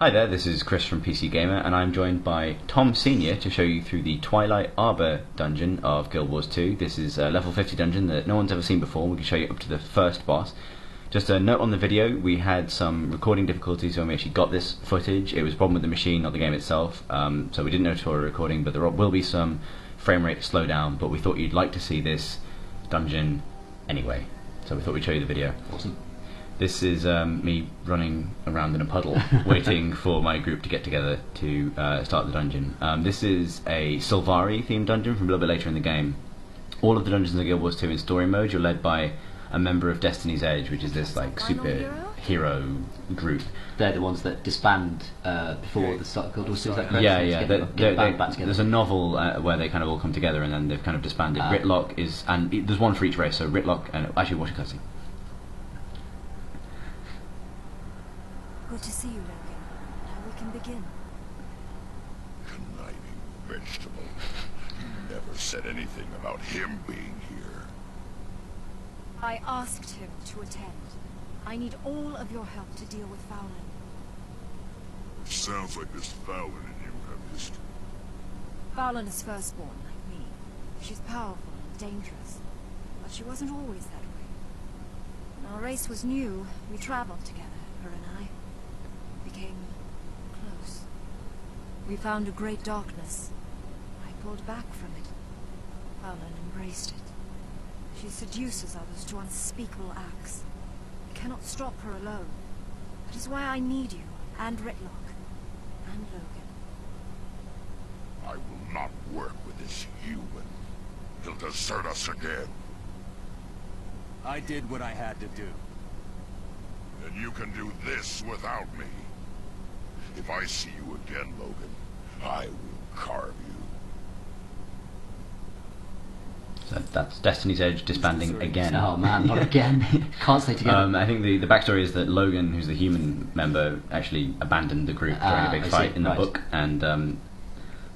Hi there, this is Chris from PC Gamer, and I'm joined by Tom Senior to show you through the Twilight Arbor dungeon of Guild Wars 2. This is a level 50 dungeon that no one's ever seen before. We can show you up to the first boss. Just a note on the video, we had some recording difficulties when we actually got this footage. It was a problem with the machine, not the game itself, so we didn't know until we were recording, but there will be some frame rate slowdown, but we thought you'd like to see this dungeon anyway, so we thought we'd show you the video. Awesome. This is me running around in a puddle, waiting for my group to get together to start the dungeon. This is a Sylvari themed dungeon from a little bit later in the game. All of the dungeons in Guild Wars 2 in story mode, you're led by a member of Destiny's Edge, which is this like super hero group. They're the ones that disband before the start of Guild Wars 2, is that correct? Yeah. Back together. There's a novel where they kind of all come together and then they've kind of disbanded. Ritlock is, and there's one for each race, so Ritlock, and actually watch a cutscene. Good to see you, Logan. Now we can begin. Conniving vegetable. You never said anything about him being here. I asked him to attend. I need all of your help to deal with Fowlin. It sounds like this Fowlin and you have history. Fowlin is firstborn, like me. She's powerful and dangerous. But she wasn't always that way. When our race was new, we traveled together, her and I. Became close. We found a great darkness. I pulled back from it. Fowlin embraced it. She seduces others to unspeakable acts. I cannot stop her alone. That is why I need you, and Ritlock, and Logan. I will not work with this human. He'll desert us again. I did what I had to do. And you can do this without me. If I see you again, Logan, I will carve you. So that's Destiny's Edge disbanding again. Oh man, not again. Can't stay together. I think the backstory is that Logan, who's the human member, actually abandoned the group during a big fight in the book, and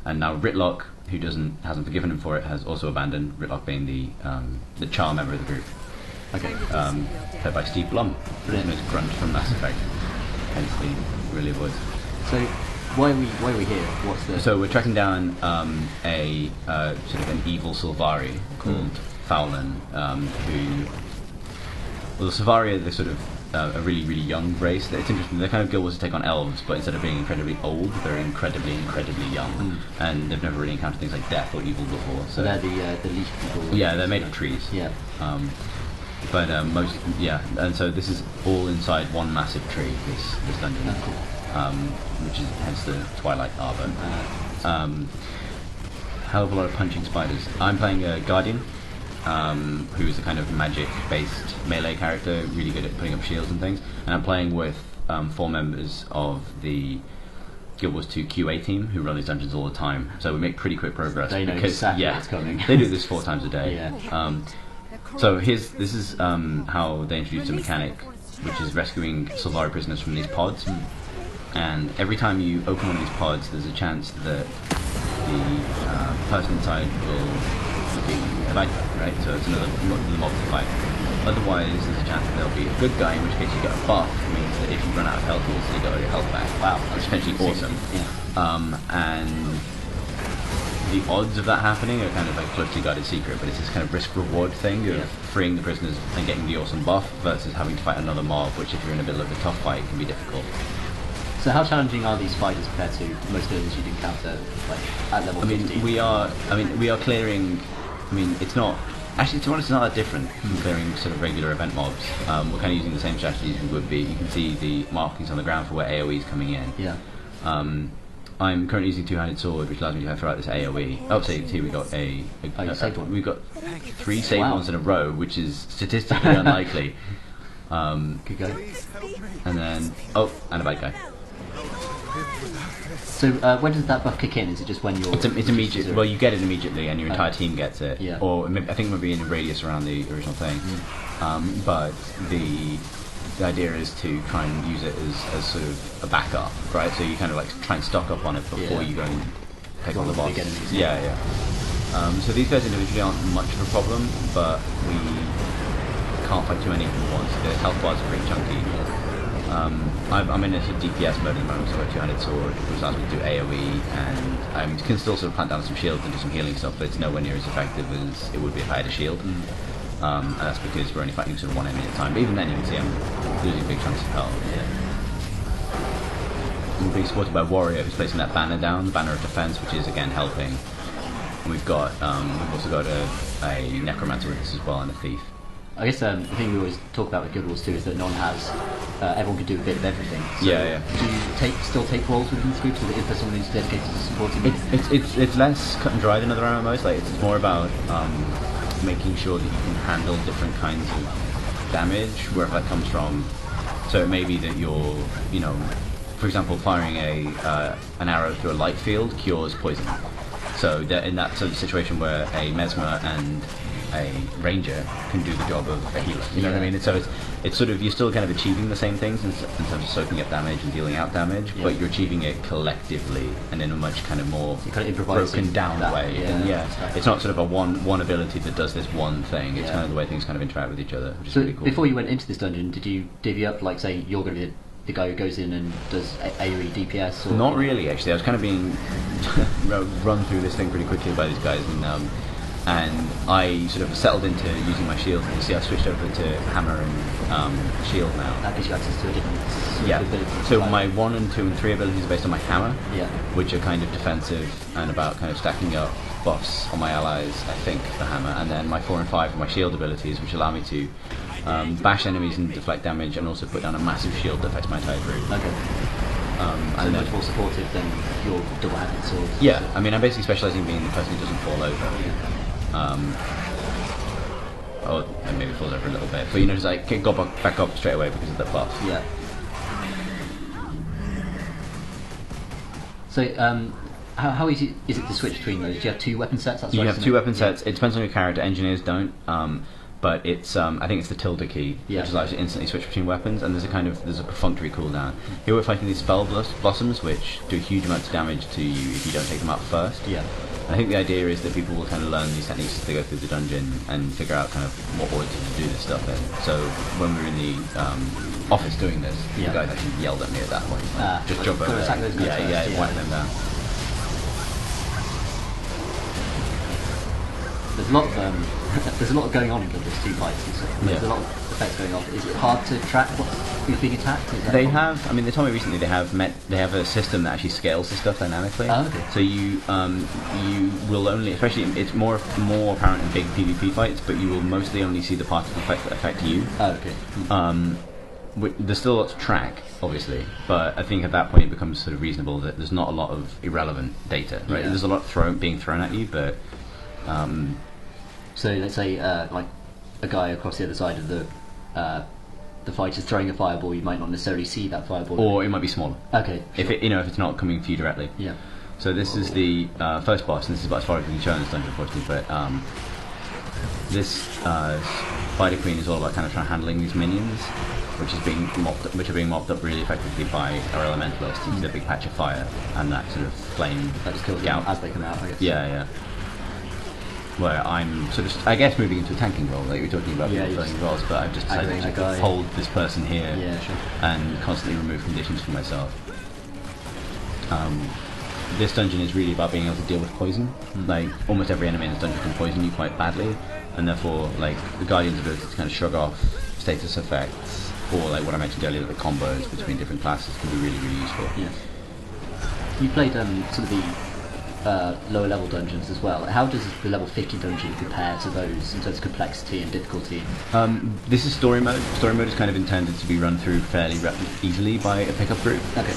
now Ritlock, who hasn't forgiven him for it, has also abandoned. Ritlock being the char member of the group. Okay. Played by Steve Blum, famous grunt from Mass Effect, hence the really voice. So why are we here? What's the? So we're tracking down a sort of an evil Sylvari called Fowlin, who, well, the Sylvari are the sort of a really young race. It's interesting. They're kind of Guild Wars to take on elves, but instead of being incredibly old, they're incredibly young, and they've never really encountered things like death or evil before. So they're the leaf people. Yeah, they're made of trees. Yeah. But and so this is all inside one massive tree. This dungeon. Oh, cool. Which is hence the Twilight Arbor. Hell of a lot of punching spiders. I'm playing a Guardian, who is a kind of magic-based melee character, really good at putting up shields and things. And I'm playing with 4 members of the Guild Wars 2 QA team who run these dungeons all the time. So we make pretty quick progress. They know exactly what's coming. They do this 4 times a day. Yeah. So this is how they introduced a mechanic, which is rescuing Sylvari prisoners from these pods. And every time you open one of these pods, there's a chance that the person inside will be a bad guy, right? So it's another mob to fight. Otherwise, there's a chance that there'll be a good guy, in which case you get a buff, which means that if you run out of health, you'll get all your health back. Wow, that's potentially awesome. Yeah. And the odds of that happening are kind of like a closely guarded secret, but it's this kind of risk-reward thing of freeing the prisoners and getting the awesome buff versus having to fight another mob, which if you're in the middle of a tough fight can be difficult. So how challenging are these fighters compared to most villains you'd encounter, like at level 50? We are clearing. It's not. Actually, to be honest, it's not that different from clearing sort of regular event mobs. We're kind of using the same strategies we would be. You can see the markings on the ground for where AOE is coming in. Yeah. I'm currently using two-handed sword, which allows me to throw out this AOE. Oh, so here we got we've got 3 saved ones in a row, which is statistically unlikely. Good go. And then and a bad guy. So when does that buff kick in? Is it just when you're... It's immediate. Well, you get it immediately and your entire team gets it. Yeah. Or I think maybe in a radius around the original thing. But the idea is to try and use it as sort of a backup, right? So you kind of like try and stock up on it before you go and pick on the boss. Yeah. So these guys individually aren't much of a problem, but we can't fight too many at once. The health bars are pretty chunky. I'm in a sort of DPS mode at the moment, so I've got a two-handed sword, which allows me to do AoE, and I can still sort of plant down some shields and do some healing stuff, but it's nowhere near as effective as it would be if I had a shield. And that's because we're only fighting sort of one enemy at a time. But even then, you can see I'm losing big chunks of health. I'm being supported by a warrior who's placing that banner down, the banner of defense, which is again helping. And we've also got a necromancer with us as well, and a thief. I guess the thing we always talk about with Guild Wars 2 is that no one has, everyone can do a bit of everything. So yeah. Do you still take roles within this group, so that if there's someone who's dedicated to supporting you? It's less cut and dry than other MMOs. Like it's more about making sure that you can handle different kinds of damage wherever that comes from. So it may be that you're, for example, firing an arrow through a light field cures poison. So in that sort of situation where a mesmer and a ranger can do the job of a healer, you know what I mean? And so it's sort of, you're still kind of achieving the same things in terms of soaking up damage and dealing out damage, but you're achieving it collectively and in a much kind of more broken down way. It's not sort of a one ability that does this one thing. It's kind of the way things kind of interact with each other, which is really cool. Before you went into this dungeon, did you divvy up, like, say you're going to be the guy who goes in and does AoE DPS? Or not really, actually. I was kind of being run through this thing pretty quickly by these guys, and I sort of settled into using my shield. You see, I switched over to hammer and shield now. That gives you access to a different ability. So my 1 and 2 and 3 abilities are based on my hammer, which are kind of defensive and about kind of stacking up buffs on my allies, I think, the hammer. And then my 4 and 5 are my shield abilities, which allow me to bash enemies and deflect damage, and also put down a massive shield that affects my entire group. Okay. So much more supportive than your double-handed sword. Yeah, I mean, I'm basically specialising in being the person who doesn't fall over. Or maybe falls over a little bit, but just like go back up straight away because of the buff. Yeah. So how easy is it to switch between those? Do you have 2 weapon sets? That's you have 2 weapon sets. It depends on your character. Engineers don't. But it's I think it's the tilde key, which allows you to instantly switch between weapons, and there's a perfunctory cooldown. Here we're fighting these spell blossoms, which do huge amounts of damage to you if you don't take them out first. Yeah. I think the idea is that people will kind of learn these techniques as they go through the dungeon and figure out kind of what order to do this stuff in. So when we were in the office doing this, the guys actually yelled at me at that point. Just jump over there. Whack them down. There's a lot going on in Guild Wars 2 fights and stuff. There's a lot of effects going on. Is it hard to track who's being attacked? They told me recently they have a system that actually scales the stuff dynamically. Oh, okay. So you will only, especially it's more apparent in big PvP fights, but you will mostly only see the particle effects that affect you. Oh, okay. There's still a lot to track, obviously, but I think at that point it becomes sort of reasonable that there's not a lot of irrelevant data, right? There's a lot being thrown at you, but so let's say like a guy across the other side of the fight is throwing a fireball, you might not necessarily see that fireball, or it might be smaller. Okay. If it's not coming for you directly. Yeah. So this is the first boss, and this is about as far as we can show in this dungeon, unfortunately. But this Spider Queen is all about kind of trying handling these minions, which are being mopped up really effectively by our elementalist. You see a big patch of fire and that sort of flame that just kills them as they come out, I guess. Yeah. Where I'm sort of, I guess, moving into a tanking role, like you were talking about people filling roles, but I've just decided to hold this person here and constantly remove conditions for myself. This dungeon is really about being able to deal with poison. Like, almost every enemy in this dungeon can poison you quite badly, and therefore, like, the Guardian's ability to kind of shrug off status effects, or like what I mentioned earlier, the combos between different classes can be really, really useful. Yeah. You played sort of the lower level dungeons as well. How does the level 50 dungeon compare to those in terms of complexity and difficulty? This is story mode. Story mode is kind of intended to be run through fairly easily by a pickup group. Okay.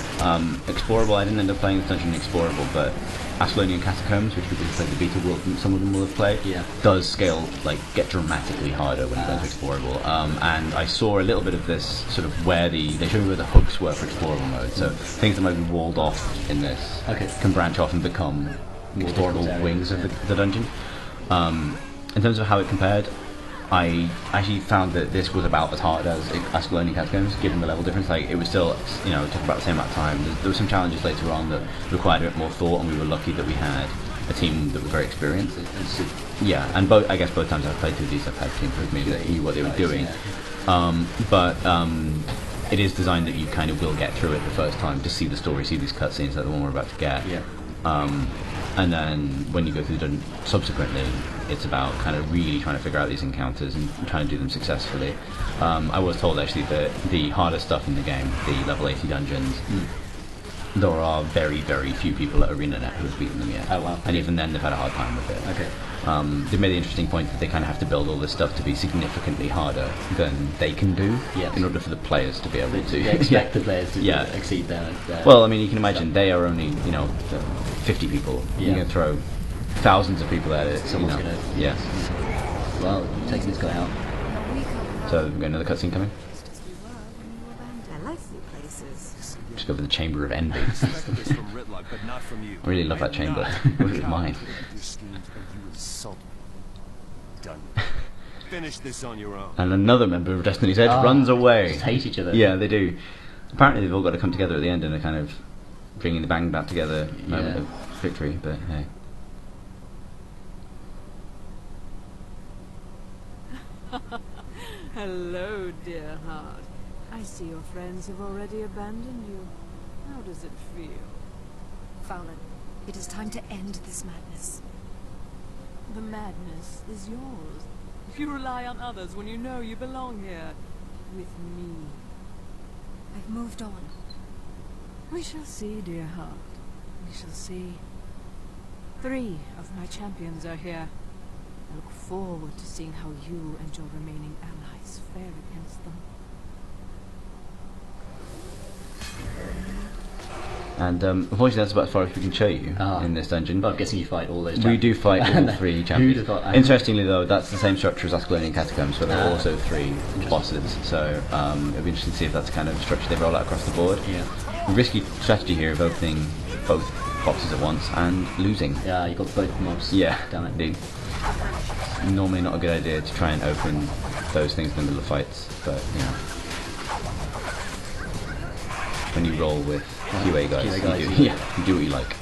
Explorable, I didn't end up playing this dungeon in Explorable, but Ascalonian Catacombs, which people who played the beta will, some of them will have played, does scale, like, get dramatically harder when you go to Explorable. And I saw a little bit of this sort of where they showed me where the hooks were for Explorable mode. So things that might be walled off in this can branch off and become explorable wings of the dungeon. In terms of how it compared, I actually found that this was about as hard as Ascalonian Catacombs, given the level difference. Like, it was still, it took about the same amount of time. There were some challenges later on that required a bit more thought, and we were lucky that we had a team that was very experienced. Yeah, and I guess both times I've played through these, I've had teams with me that knew what they were doing. it is designed that you kind of will get through it the first time to see the story, see these cutscenes like the one we're about to get. Yeah. And then when you go through the dungeon subsequently, it's about kind of really trying to figure out these encounters and trying to do them successfully. I was told actually that the hardest stuff in the game, the level 80 dungeons, there are very, very few people at ArenaNet who have beaten them yet. Oh wow. And even then they've had a hard time with it. Okay. They made the interesting point that they kind of have to build all this stuff to be significantly harder than they can do Yes. in order for the players to be able to They expect the players to Yeah. exceed their Well, I mean, you can imagine they are only, 50 people. Yeah. You're going to throw thousands of people at it. Someone's you know. gonna- Yes. Well, you're taking this guy out. We come So, we've got another cutscene coming. just as we were when you abandoned. I like new places. Just go for the Chamber of Envy. Expected this from Ritlock, but not from you. I really love that chamber. I wish it was mine. You schemed and you insult me. Done. Finish this on your own. And another member of Destiny's Edge Ah, runs away. Just hate each other. Yeah, they do. Apparently, they've all got to come together at the end in a kind of bringing the band back together moment Yeah. of victory. But hey, Hello, dear heart. I see your friends have already abandoned you. How does it feel? Fallon, it is time to end this madness. The madness is yours. You rely on others when you know you belong here. With me. I've moved on. We shall see, dear heart. We shall see. 3 of my champions are here. I look forward to seeing how you and your remaining allies fare against them. and unfortunately, that's about as far as we can show you in this dungeon. But I'm guessing you fight all those We champions. do fight all 3 champions. Who'd have thought- Interestingly, though, that's the same structure as Ascalonian Catacombs, where there are Ah. also 3 bosses. So it'll be interesting to see if that's the kind of structure they roll out across the board. Yeah. Risky strategy here of opening both boxes at once and losing. Yeah, you got both mobs. Yeah, Damn it. indeed. Normally not a good idea to try and open those things in the middle of fights, but when you roll with QA guys, QA guys, you do, yeah. you do what you like.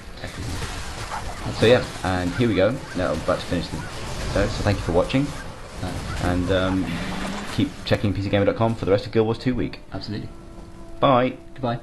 So yeah, and here we go. Now I'm about to finish the episode, so thank you for watching, and keep checking PCGamer.com for the rest of Guild Wars 2 week. Absolutely. Bye! Goodbye.